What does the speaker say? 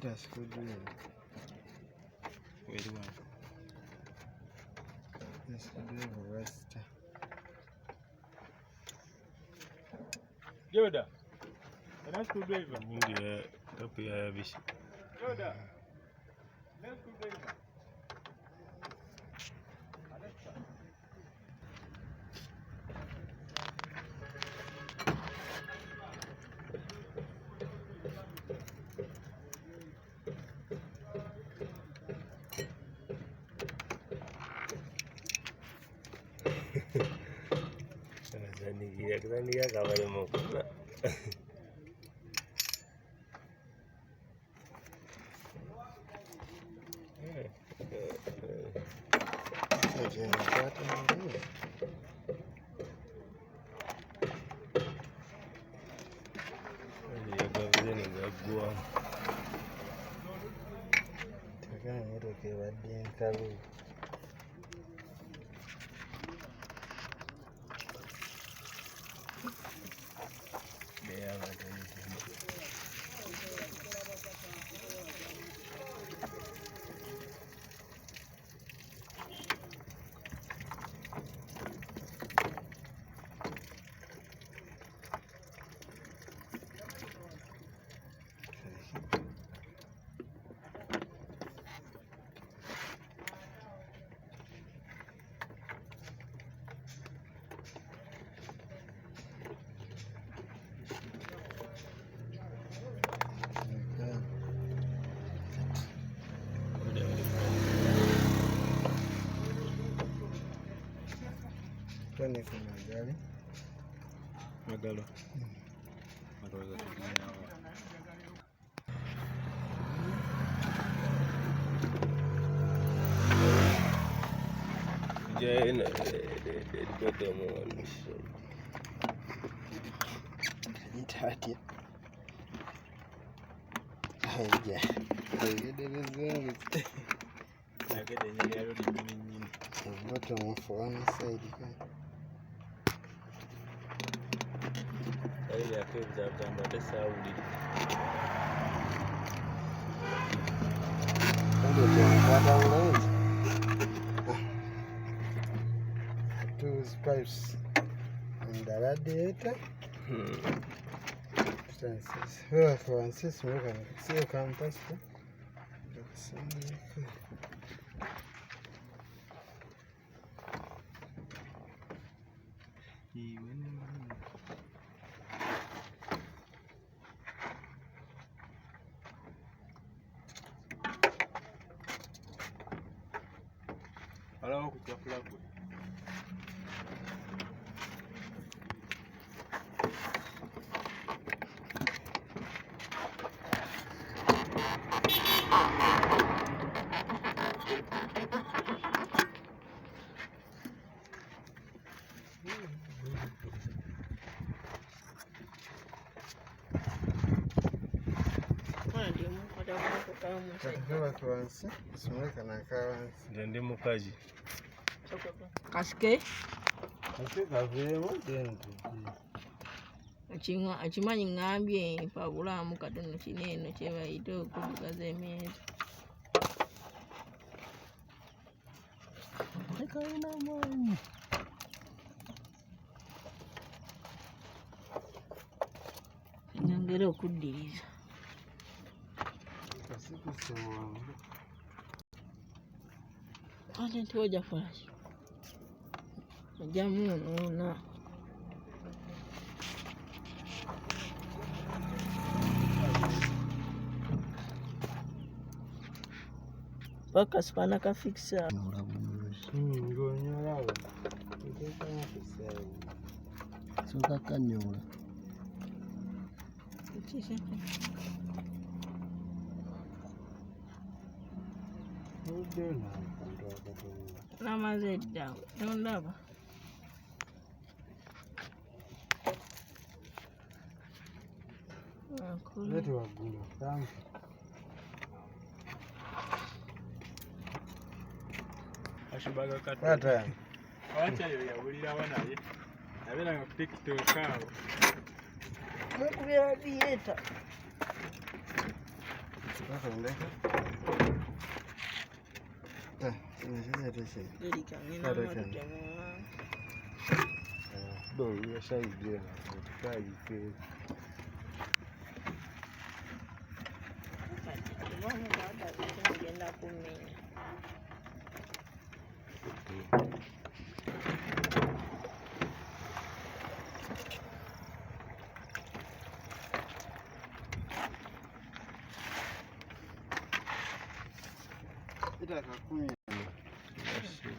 a screwdriver. Where one? A screwdriver rest. Yoda. That's screwdriver. Yeah, top ya bishi. Yoda. That's screwdriver. Kazania kabale mokula. Twende kwa magari. Magalo. Jane, Tati. Haya. Haiderezeni. Nakede nyinyi yaro ni nyinyi. Bottom of one side. Ile ya kebza kamba tesauli. Ndio tunapata ulinzi. Two pipes on the radiator. Francis mweka sio campus. Alao kuchafula kwa. Katapewa kiwansi, simweka na kawansi. Ndi mukaji. Kasike? Kasike kaveemo denti. Akimanyi ngambye pabulamu katono kineno kyebayita okudugaza emyezi. Tekalina maanyi. Nyongera okuddiriza. Kasikusobola. Ate nti oja flash. Ojamu ono. Paka spana ka fixa. Ngonyola. Ndeka fixa. Soka kanyola. Kisa. Udena ndo akatonda. Namaze dda. Tondaba. Leti waggulu. Thank you. Ashubaga katu. Pata. Wacha yo yabulira wanaye. Abera nga TikTok awo. Mukubya dieta. Sasa ndeka. Imeshaje toshe. Ndio imeshaingia na tukaje. Dakika 10. Basi.